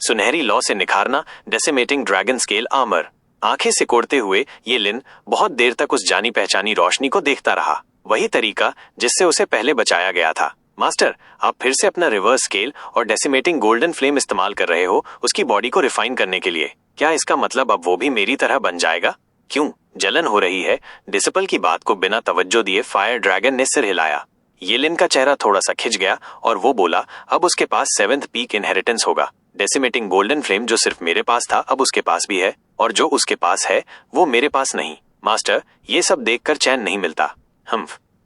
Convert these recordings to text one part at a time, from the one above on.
सुनहरी लौ से निखारना, डेसिमेटिंग dragon scale armour. आंखें सिकोड़ते हुए ये लिन बहुत देर तक उस जानी पहचानी रोशनी को देखता रहा, वही तरीका जिससे उसे पहले बचाया गया था। मास्टर, आप फिर से अपना रिवर्स स्केल और डेसिमेटिंग गोल्डन फ्लेम इस्तेमाल कर रहे हो उसकी बॉडी को रिफाइन करने के लिए। क्या इसका मतलब अब वो भी मेरी तरह बन जाएगा? क्यों जलन हो रही है? डिसिपल की बात को बिना तवज्जो दिए फायर ड्रैगन ने सिर हिलाया। येलिन का चेहरा थोड़ा सा खिंच गया और वो बोला, अब उसके पास 7th पीक इनहेरिटेंस होगा। डेसिमेटिंग गोल्डन फ्लेम जो सिर्फ मेरे पास था अब उसके पास भी है, और जो उसके पास है वो मेरे पास नहीं। मास्टर, ये सब देखकर चैन नहीं मिलता।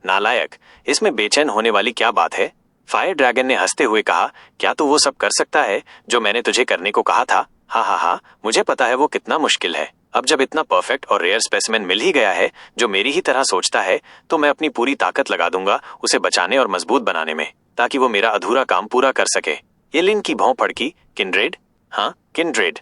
नालायक, इसमें बेचैन होने वाली क्या बात है? फायर ड्रैगन ने हंसते हुए कहा, क्या तू वो सब कर सकता है जो मैंने तुझे करने को कहा था? हाँ, मुझे पता है वो कितना मुश्किल है। अब जब इतना परफेक्ट और रेयर स्पेसिमेन मिल ही गया है जो मेरी ही तरह सोचता है, तो मैं अपनी पूरी ताकत लगा दूंगा उसे बचाने और मजबूत बनाने में, ताकि वो मेरा अधूरा काम पूरा कर सके। येलिन की भौं फड़की। किंड्रेड? हाँ, किंड्रेड।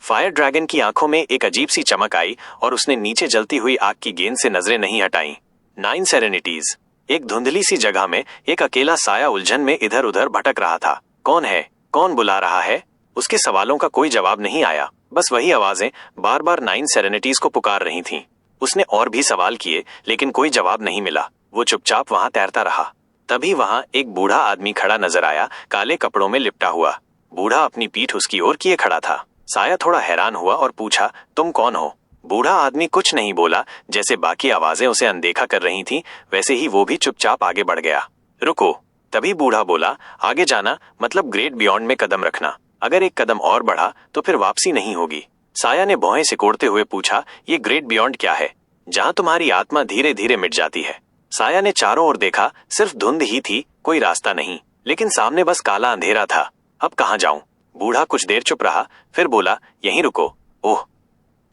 फायर ड्रैगन की आंखों में एक अजीब सी चमक आई और उसने नीचे जलती हुई आग की गेंद से नजरें नहीं हटाई। 9 सेरेनिटीज। एक धुंधली सी जगह में एक अकेला साया उलझन में इधर उधर भटक रहा था। कौन है? कौन बुला रहा है? उसके सवालों का कोई जवाब नहीं आया, बस वही आवाजें बार बार 9 सेरेनिटीज को पुकार रही थीं। उसने और भी सवाल किए लेकिन कोई जवाब नहीं मिला। वो चुपचाप वहां तैरता रहा। तभी वहां एक बूढ़ा आदमी खड़ा नजर आया, काले कपड़ों में लिपटा हुआ। बूढ़ा अपनी पीठ उसकी ओर किए खड़ा था। साया थोड़ा हैरान हुआ और पूछा, तुम कौन हो? बूढ़ा आदमी कुछ नहीं बोला। जैसे बाकी आवाजें उसे अनदेखा कर रही थीं, वैसे ही वो भी चुपचाप आगे बढ़ गया। रुको। तभी बूढ़ा बोला, आगे जाना मतलब ग्रेट बियॉन्ड में कदम रखना। अगर एक कदम और बढ़ा तो फिर वापसी नहीं होगी। साया ने भौहें सिकोड़ते हुए पूछा, ये ग्रेट बियॉन्ड क्या है? जहां तुम्हारी आत्मा धीरे धीरे मिट जाती है। साया ने चारों ओर देखा, सिर्फ धुंध ही थी, कोई रास्ता नहीं। लेकिन सामने बस काला अंधेरा था। अब कहाँ जाऊं? बूढ़ा कुछ देर चुप रहा, फिर बोला, यहीं रुको। ओह।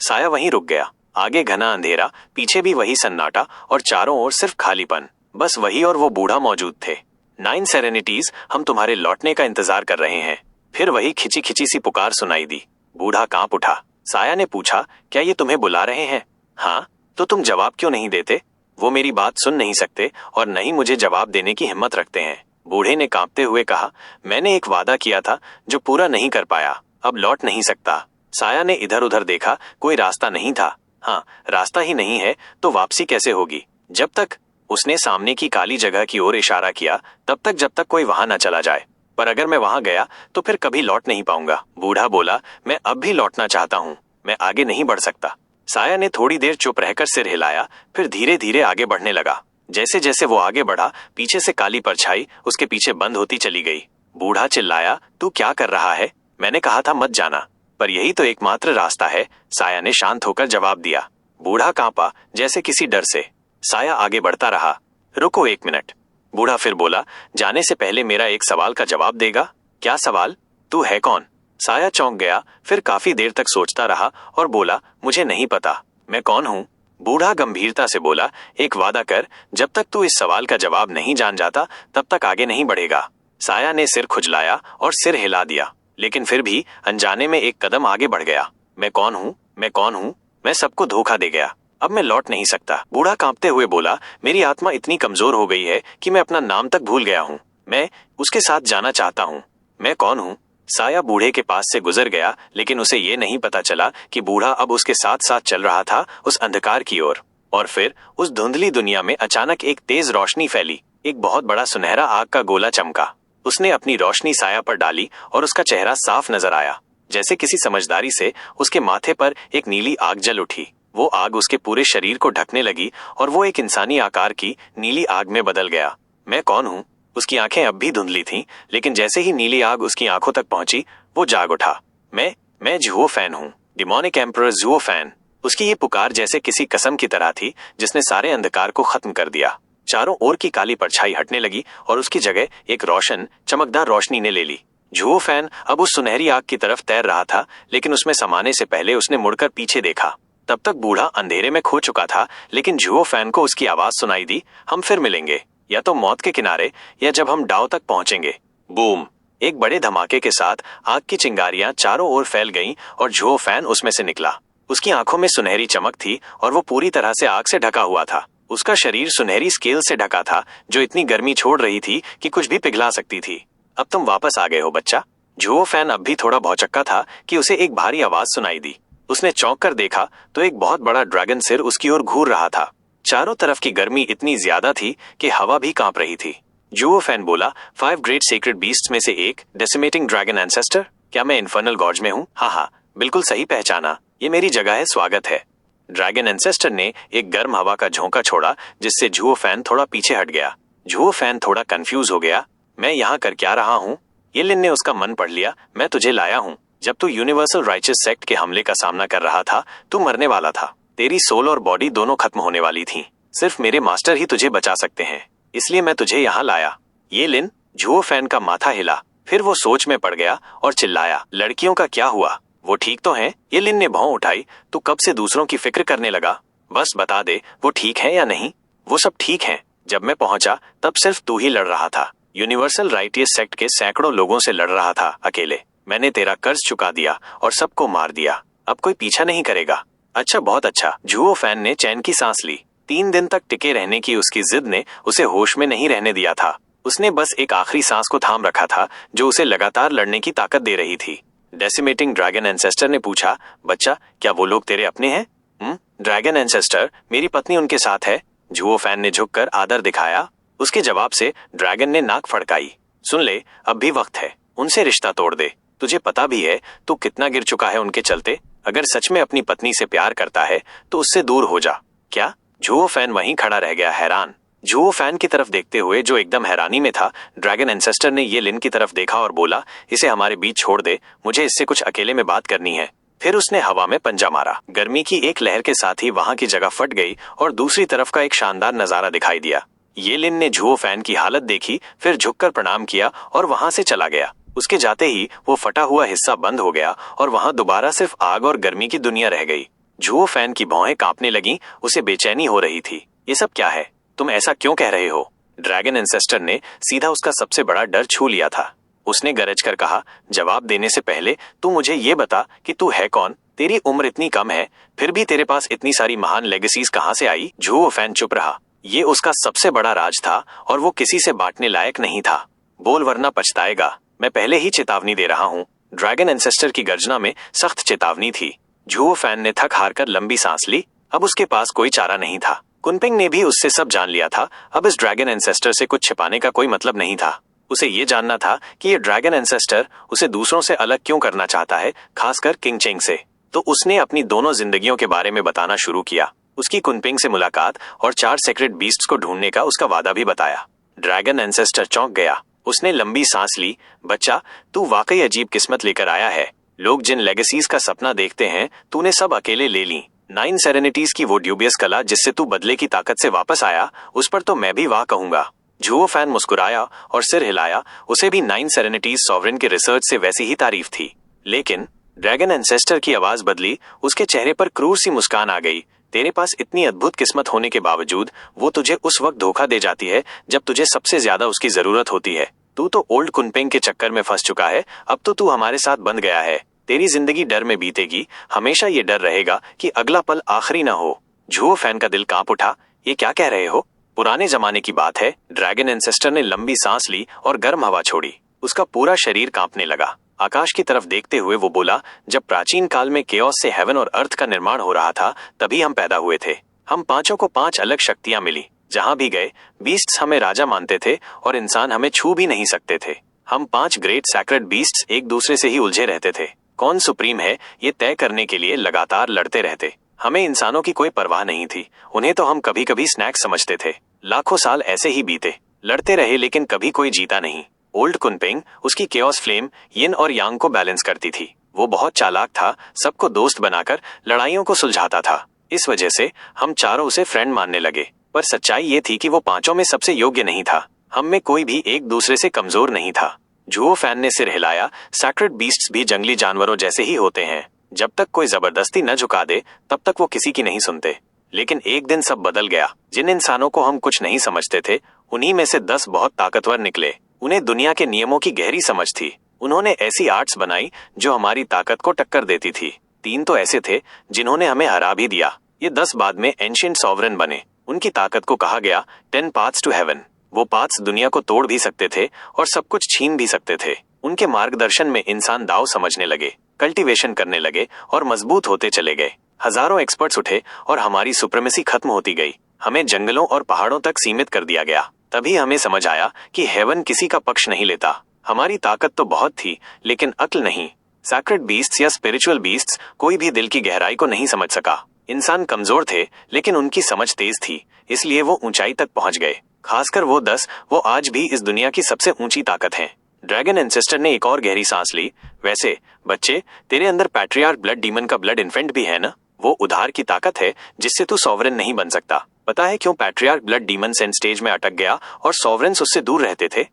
साया वहीं रुक गया। आगे घना अंधेरा, पीछे भी वही सन्नाटा और चारों ओर सिर्फ खालीपन। बस वही और वो बूढ़ा मौजूद थे। 9 सेरेनिटीज, हम तुम्हारे लौटने का इंतजार कर रहे हैं। फिर वही खिंची खिंची सी पुकार सुनाई दी। बूढ़ा कांप उठा। साया ने पूछा, क्या ये तुम्हें बुला रहे हैं? हाँ। तो तुम जवाब क्यों नहीं देते? वो मेरी बात सुन नहीं सकते और न ही मुझे जवाब देने की हिम्मत रखते हैं। बूढ़े ने कांपते हुए कहा, मैंने एक वादा किया था जो पूरा नहीं कर पाया, अब लौट नहीं सकता। साया ने इधर उधर देखा, कोई रास्ता नहीं था। हाँ, रास्ता ही नहीं है तो वापसी कैसे होगी? जब तक, उसने सामने की काली जगह की ओर इशारा किया, जब तक कोई वहां न चला जाए। पर अगर मैं वहां गया तो फिर कभी लौट नहीं पाऊंगा। बूढ़ा बोला, मैं अब भी लौटना चाहता हूँ, मैं आगे नहीं बढ़ सकता। साया ने थोड़ी देर चुप रहकर सिर हिलाया, फिर धीरे धीरे आगे बढ़ने लगा। जैसे जैसे वो आगे बढ़ा, पीछे से काली परछाई उसके पीछे बंद होती चली गई। बूढ़ा चिल्लाया, तू क्या कर रहा है? मैंने कहा था मत जाना। पर यही तो एकमात्र रास्ता है, साया ने शांत होकर जवाब दिया। बूढ़ा कांपा, जैसे किसी डर से। साया आगे बढ़ता रहा। रुको 1 मिनट। बूढ़ा फिर बोला, जाने से पहले मेरा एक सवाल का जवाब देगा? क्या सवाल? तू है कौन? साया चौंक गया, फिर काफी देर तक सोचता रहा और बोला, मुझे नहीं पता, मैं कौन हूँ? बूढ़ा गंभीरता से बोला, एक वादा कर, जब तक तू इस सवाल का जवाब नहीं जान जाता तब तक आगे नहीं बढ़ेगा। साया ने सिर खुजलाया और सिर हिला दिया, लेकिन फिर भी अनजाने में एक कदम आगे बढ़ गया। मैं कौन हूँ? मैं कौन हूँ? मैं सबको धोखा दे गया, अब मैं लौट नहीं सकता। बूढ़ा कांपते हुए बोला, मेरी आत्मा इतनी कमजोर हो गई है कि मैं अपना नाम तक भूल गया हूँ। मैं उसके साथ जाना चाहता हूँ। मैं कौन हूँ? साया बूढ़े के पास से गुजर गया, लेकिन उसे ये नहीं पता चला कि बूढ़ा अब उसके साथ साथ चल रहा था उस अंधकार की ओर। और फिर उस धुंधली दुनिया में अचानक एक तेज रोशनी फैली। एक बहुत बड़ा सुनहरा आग का गोला चमका। उसने अपनी रोशनी साया पर डाली और उसका चेहरा साफ नजर आया। जैसे किसी समझदारी से उसके माथे पर एक नीली आग जल उठी। वो आग उसके पूरे शरीर को ढकने लगी और वो एक इंसानी आकार की नीली आग में बदल गया। मैं कौन हूँ? उसकी आंखें अब भी धुंधली थीं, लेकिन जैसे ही नीली आग उसकी आंखों तक पहुंची, वो जाग उठा। मैं जुओ फैन हूँ, डिमोनिक एम्परर जुओ फैन। उसकी ये पुकार जैसे किसी कसम की तरह थी जिसने सारे अंधकार को खत्म कर दिया। चारों ओर की काली परछाई हटने लगी और उसकी जगह एक रोशन चमकदार रोशनी ने ले ली। जुओ फैन अब उस सुनहरी आग की तरफ तैर रहा था, लेकिन उसमें समाने से पहले उसने मुड़कर पीछे देखा। तब तक बूढ़ा अंधेरे में खो चुका था, लेकिन जुओ फैन को उसकी आवाज सुनाई दी, हम फिर मिलेंगे, या तो मौत के किनारे या जब हम डाव तक पहुंचेंगे। बूम! एक बड़े धमाके के साथ आग की चिंगारियां चारों ओर फैल गईं और जुओ फैन उसमें से निकला। उसकी आंखों में सुनहरी चमक थी और वो पूरी तरह से आग से ढका हुआ था। उसका शरीर सुनहरी स्केल से ढका था जो इतनी गर्मी छोड़ रही थी कि कुछ भी पिघला सकती थी। अब तुम वापस आ गए हो बच्चा? जुओ फैन अब भी थोड़ा भौचक्का था कि उसे एक भारी आवाज सुनाई दी। उसने चौंक कर देखा तो एक बहुत बड़ा ड्रैगन सिर उसकी ओर घूर रहा था। चारों तरफ की गर्मी इतनी ज्यादा थी कि हवा भी कांप रही थी। जुओ फैन बोला, 5 ग्रेट सेक्रेड बीस्ट्स में से एक, डेसिमेटिंग ड्रैगन एंसेस्टर? क्या मैं इन्फर्नल गॉर्ज में हूँ? हाँ हाँ, बिल्कुल सही पहचाना, ये मेरी जगह है, स्वागत है। ड्रैगन एंसेस्टर ने एक गर्म हवा का झोंका छोड़ा जिससे जुओ फैन थोड़ा पीछे हट गया। जुओ फैन थोड़ा कंफ्यूज हो गया। मैं यहाँ कर क्या रहा हूँ? ये लिन ने उसका मन पढ़ लिया। मैं तुझे लाया हूँ। जब तू यूनिवर्सल राइचस सेक्ट के हमले का सामना कर रहा था, तू मरने वाला था। तेरी सोल और बॉडी दोनों खत्म होने वाली थी। सिर्फ मेरे मास्टर ही तुझे बचा सकते हैं, इसलिए मैं तुझे यहाँ लाया। ये लिन? जुओ फैन का माथा हिला, फिर वो सोच में पड़ गया और चिल्लाया, लड़कियों का क्या हुआ? वो ठीक तो हैं? ये लिन ने भौं उठाई। तू कब से दूसरों की फिक्र करने लगा? बस बता दे, वो ठीक है या नहीं? वो सब ठीक हैं। जब मैं पहुंचा तब सिर्फ तू ही लड़ रहा था। यूनिवर्सल राइटियस सेक्ट के सैकड़ों लोगों से लड़ रहा था अकेले। मैंने तेरा कर्ज चुका दिया और सबको मार दिया। अब कोई पीछा नहीं करेगा। अच्छा, बहुत अच्छा। जुओ फैन ने चैन की सांस ली। 3 दिन तक टिके रहने की उसकी जिद ने उसे होश में नहीं रहने दिया था। उसने बस एक आखिरी सांस को थाम रखा था जो उसे लगातार लड़ने की ताकत दे रही थी। डेसिमेटिंग ड्रैगन एंसेस्टर ने पूछा, बच्चा, क्या वो लोग तेरे अपने हैं? ड्रैगन एंसेस्टर, मेरी पत्नी उनके साथ है। जुओ फैन ने झुककर आदर दिखाया। उसके जवाब से ड्रैगन ने नाक फड़काई। सुन ले, अब भी वक्त है, उनसे रिश्ता तोड़ दे। तुझे पता भी है तू कितना गिर चुका है उनके चलते। अगर सच में अपनी पत्नी से प्यार करता है तो उससे दूर हो जा। क्या? जुओ फैन वहीं खड़ा रह गया, हैरान। जुओ फैन की तरफ देखते हुए, जो एकदम हैरानी में था, ड्रैगन एंसेस्टर ने ये लिन की तरफ देखा और बोला, इसे हमारे बीच छोड़ दे, मुझे इससे कुछ अकेले में बात करनी है। फिर उसने हवा में पंजा मारा। गर्मी की एक लहर के साथ ही वहां की जगह फट गई और दूसरी तरफ का एक शानदार नजारा दिखाई दिया। ये लिन ने जुओ फैन की हालत देखी, फिर झुककर प्रणाम किया और वहां से चला गया। उसके जाते ही वो फटा हुआ हिस्सा बंद हो गया और वहां दोबारा सिर्फ आग और गर्मी की दुनिया रह गई। जुओ फैन की भौहें कांपने लगी, उसे बेचैनी हो रही थी। ये सब क्या है? तुम ऐसा क्यों कह रहे हो? ड्रैगन एंसेस्टर ने सीधा उसका सबसे बड़ा डर छू लिया था। उसने गरज कर कहा, जवाब देने से पहले तू मुझे ये बता कि तू है कौन? तेरी उम्र इतनी कम है, फिर भी तेरे पास इतनी सारी महान लेगेसीज कहां से आई? जुओ फैन चुप रहा। ये उसका सबसे बड़ा राज था और वो किसी से बांटने लायक नहीं था। बोल वरना पछताएगा। मैं पहले ही चेतावनी दे रहा हूँ। ड्रैगन एंसेस्टर की गर्जना में सख्त चेतावनी थी। जुओ फैन ने थक हार कर लंबी सांस ली। अब उसके पास कोई चारा नहीं था। कुनपिंग ने भी उससे सब जान लिया था। अब इस ड्रैगन एंसेस्टर से कुछ छिपाने का कोई मतलब नहीं था। उसे ये जानना था कि ये ड्रैगन एंसेस्टर उसे दूसरों से अलग क्यों करना चाहता है, खासकर किंग चेंग से। तो उसने अपनी दोनों जिंदगियों के बारे में बताना शुरू किया। उसकी कुनपिंग से मुलाकात और 4 सेक्रेट बीस्ट्स को ढूंढने का उसका वादा भी बताया। ड्रैगन एंसेस्टर चौंक गया। उसने लंबी सांस ली। बच्चा, तू वाकई अजीब किस्मत लेकर आया है। लोग जिन लेगेसीज का सपना देखते हैं, तूने सब अकेले ले ली। 9 सेरेनिटीज की वो ड्यूबियस कला जिससे तू बदले की ताकत से वापस आया, उस पर तो मैं भी वाह कहूंगा। जुओ फैन मुस्कुराया और सिर हिलाया। उसे भी 9 सेरेनिटीज सॉवरेन के रिसर्च से वैसी ही तारीफ थी। लेकिन ड्रैगन एंसेस्टर की आवाज बदली। उसके चेहरे पर क्रूर सी मुस्कान आ गई। तेरे पास इतनी अद्भुत किस्मत होने के बावजूद वो तुझे उस वक्त धोखा दे जाती है जब तुझे सबसे ज्यादा उसकी जरूरत होती है। तू तो ओल्ड कुनपिंग के चक्कर में फंस चुका है। अब तो तू हमारे साथ बंध गया है। तेरी जिंदगी डर में बीतेगी। हमेशा ये डर रहेगा कि अगला पल आखिरी ना हो। जुओ फैन का दिल कांप उठा। ये क्या कह रहे हो? पुराने जमाने की बात है। ड्रैगन एंसेस्टर ने लंबी सांस ली और गर्म हवा छोड़ी। उसका पूरा शरीर कांपने लगा। आकाश की तरफ देखते हुए वो बोला, जब प्राचीन काल में केओस से हेवन और अर्थ का निर्माण हो रहा था, तभी हम पैदा हुए थे। हम पांचों को 5 अलग शक्तियां मिली। जहां भी गए, बीस्ट्स हमें राजा मानते थे और इंसान हमें छू भी नहीं सकते थे। हम 5 ग्रेट सैक्रेड बीस्ट्स एक दूसरे से ही उलझे रहते थे। कौन सुप्रीम है ये तय करने के लिए लगातार लड़ते रहते। हमें इंसानों की कोई परवाह नहीं थी। उन्हें तो हम कभी कभी स्नैक समझते थे। लाखों साल ऐसे ही बीते, लड़ते रहे, लेकिन कभी कोई जीता नहीं। ओल्ड कुनपिंग, उसकी केओस फ्लेम, यिन और यांग को बैलेंस करती थी। वो बहुत चालाक था, सबको दोस्त बनाकर लड़ाइयों को सुलझाता था। इस वजह से हम चारों उसे फ्रेंड मानने लगे। पर सच्चाई ये थी कि वो पांचों में सबसे योग्य नहीं था। हम में कोई भी एक दूसरे से कमजोर नहीं था। जुओ फैन ने सिर हिलाया। सैक्रेड बीस्ट्स भी जंगली जानवरों जैसे ही होते हैं। जब तक कोई जबरदस्ती न झुका दे, तब तक वो किसी की नहीं सुनते। लेकिन एक दिन सब बदल गया। जिन इंसानों को हम कुछ नहीं समझते थे, उन्हीं में से 10 बहुत ताकतवर निकले। उन्हें दुनिया के नियमों की गहरी समझ थी। उन्होंने ऐसी आर्ट्स बनाई जो हमारी ताकत को टक्कर देती थी। 3 तो ऐसे थे जिन्होंने हमें हरा भी दिया। ये 10 बाद में एंशिएंट सॉवरेन बने। उनकी ताकत को कहा गया 10 पाथ्स टू हेवन। वो पाथ्स दुनिया को तोड़ भी सकते थे और सब कुछ छीन भी सकते थे। उनके मार्गदर्शन में इंसान दाव समझने लगे, कल्टीवेशन करने लगे और मजबूत होते चले गए। हजारों एक्सपर्ट्स उठे और हमारी सुप्रीमेसी खत्म होती गई। हमें जंगलों और पहाड़ों तक सीमित कर दिया गया। तभी हमें समझ आया कि हेवन किसी का पक्ष नहीं लेता। हमारी ताकत तो बहुत थी, लेकिन अक्ल नहीं। सैक्रेड बीस्ट्स या स्पिरिचुअल बीस्ट्स कोई भी दिल की गहराई को नहीं समझ सका। इंसान कमजोर थे, लेकिन उनकी समझ तेज थी, इसलिए वो ऊंचाई तक पहुंच गए। खासकर वो 10, वो आज भी इस दुनिया की सबसे ऊंची ताकत हैं। ड्रैगन एंसेस्टर ने एक और गहरी सांस ली। वैसे बच्चे, तेरे अंदर पैट्रियार्क ब्लड डीमन का ब्लड इन्फेंट भी है ना? वो उधार की ताकत है जिससे तू सॉवरेन नहीं बन सकता। पता है क्यों patriarch blood demon saint stage में अटक गया और सॉवरेन्स उससे दूर रहते थे?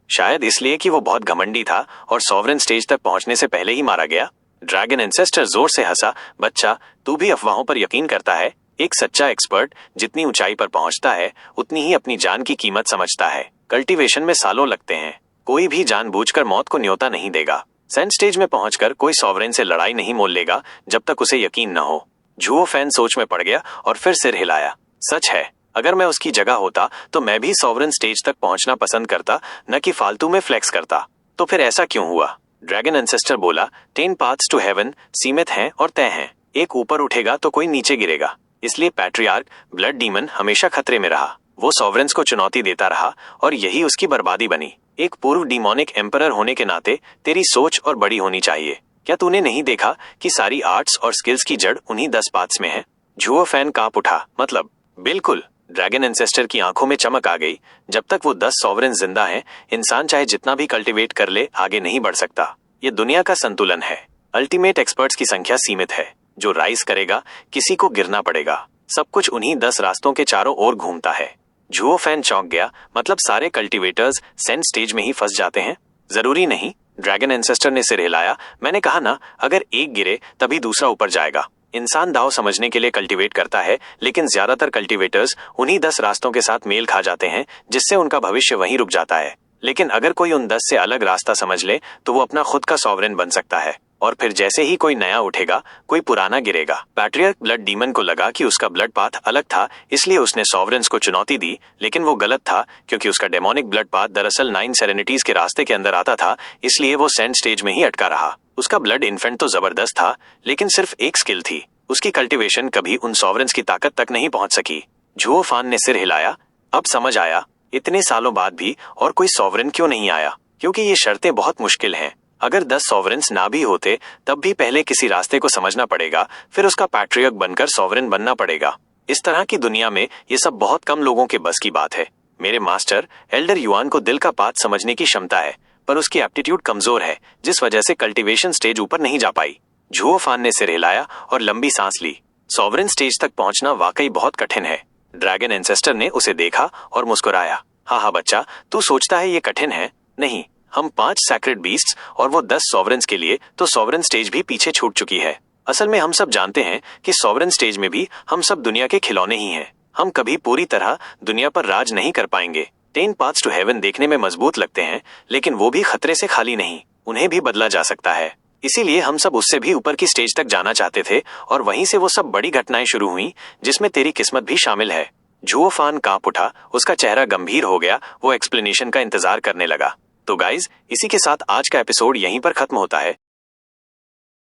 शायद इसलिए कि वो बहुत घमंडी था और सॉवरेन स्टेज तक पहुंचने से पहले ही मारा गया। ड्रैगन एंसेस्टर जोर से हंसा। बच्चा, तू भी अफवाहों पर यकीन करता है? एक सच्चा एक्सपर्ट जितनी ऊंचाई पर पहुंचता है, उतनी ही अपनी जान की कीमत समझता है। कल्टीवेशन में सालों लगते हैं। कोई भी जानबूझकर मौत को न्योता नहीं देगा। सेंट स्टेज में पहुंचकर कोई सॉवरेन से लड़ाई नहीं मोल लेगा जब तक उसे यकीन न हो। जुओ फैन सोच में पड़ गया और फिर सिर हिलाया। सच है, अगर मैं उसकी जगह होता तो मैं भी सॉवरेन स्टेज तक पहुंचना पसंद करता, न कि फालतू में फ्लेक्स करता। तो फिर ऐसा क्यों हुआ? ड्रैगन एंसेस्टर बोला, 10 पाथ्स टू हेवन सीमित हैं और तय हैं। एक ऊपर उठेगा तो कोई नीचे गिरेगा। इसलिए पैट्रियार्क ब्लड डीमन हमेशा खतरे में रहा। वो सॉवरेन्स को चुनौती देता रहा और यही उसकी बर्बादी बनी। एक पूर्व डिमोनिक एम्परर होने के नाते तेरी सोच और बड़ी होनी चाहिए। क्या तूने नहीं देखा कि सारी आर्ट्स और स्किल्स की जड़ उन्हीं 10 पाथ्स में है? जुओ फैन कांप उठा। मतलब? बिल्कुल। ड्रैगन एंसेस्टर की आंखों में चमक आ गई। जब तक वो 10 सॉवरेन जिंदा हैं, इंसान चाहे जितना भी कल्टीवेट कर ले, आगे नहीं बढ़ सकता। ये दुनिया का संतुलन है। अल्टीमेट एक्सपर्ट्स की संख्या सीमित है। जो राइज करेगा, किसी को गिरना पड़ेगा। सब कुछ उन्हीं 10 रास्तों के चारों ओर घूमता है। जुओ फैन चौंक गया। मतलब सारे कल्टीवेटर्स सेंट स्टेज में ही फंस जाते हैं? जरूरी नहीं। ड्रैगन एंसेस्टर ने सिर हिलाया। मैंने कहा ना, अगर एक गिरे तभी दूसरा ऊपर जाएगा। इंसान दाव समझने के लिए कल्टीवेट करता है, लेकिन ज्यादातर कल्टीवेटर्स उन्हीं 10 रास्तों के साथ मेल खा जाते हैं, जिससे उनका भविष्य वहीं रुक जाता है। लेकिन अगर कोई उन 10 से अलग रास्ता समझ ले, तो वो अपना खुद का सॉवरेन बन सकता है। और फिर जैसे ही कोई नया उठेगा, कोई पुराना गिरेगा। पैट्रियार्क ब्लड डीमन को लगा कि उसका ब्लड पाथ अलग था, इसलिए उसने सॉवरेन्स को चुनौती दी, लेकिन वो गलत था, क्योंकि उसका डेमोनिक ब्लड पाथ दरअसल 9 सेरेनिटीज के रास्ते के अंदर आता था, इसलिए वो सेंट स्टेज में ही अटका रहा। उसका ब्लड इन्फेंट तो जबरदस्त था, लेकिन सिर्फ एक स्किल थी। उसकी कल्टीवेशन कभी उन सॉवरेन्स की ताकत तक नहीं पहुंच सकी। जुओ फान ने सिर हिलाया। अब समझ आया, इतने सालों बाद भी और कोई सॉवरेन क्यों नहीं आया? क्योंकि ये शर्तें बहुत मुश्किल हैं। अगर 10 सॉवरेन्स ना भी होते, तब भी पहले किसी रास्ते को समझना पड़ेगा, फिर उसका पैट्रियर्क बनकर सॉवरेन बनना पड़ेगा। इस तरह की दुनिया में ये सब बहुत कम लोगों के बस की बात है। मेरे मास्टर एल्डर युआन को दिल का पाथ समझने की क्षमता है, पर उसकी एप्टीट्यूड कमजोर है, जिस वजह से कल्टीवेशन स्टेज ऊपर नहीं जा पाई। जुओ फान ने सिर हिलाया और लंबी सांस ली। सॉवरेन स्टेज तक पहुंचना वाकई बहुत कठिन है। ड्रैगन एंसेस्टर ने उसे देखा और मुस्कुराया। हाँ बच्चा, तू सोचता है ये कठिन है? नहीं, हम 5 सैक्रेड बीस्ट्स और वो 10 सॉवरेन्स के लिए तो सॉवरेन स्टेज भी पीछे छूट चुकी है। असल में हम सब जानते हैं कि सॉवरेन स्टेज में भी हम सब दुनिया के खिलौने ही हैं। हम कभी पूरी तरह दुनिया पर राज नहीं कर पाएंगे। 10 पाथ्स टू हेवन देखने में मजबूत लगते हैं, लेकिन वो भी खतरे से खाली नहीं। उन्हें भी बदला जा सकता है। इसीलिए हम सब उससे भी ऊपर की स्टेज तक जाना चाहते थे, और वहीं से वो सब बड़ी घटनाएं शुरू हुई, जिसमें तेरी किस्मत भी शामिल है। जुओ फान कांप उठा। उसका चेहरा गंभीर हो गया। वो एक्सप्लेनेशन का इंतजार करने लगा। तो गाइज, इसी के साथ आज का एपिसोड यहीं पर खत्म होता है।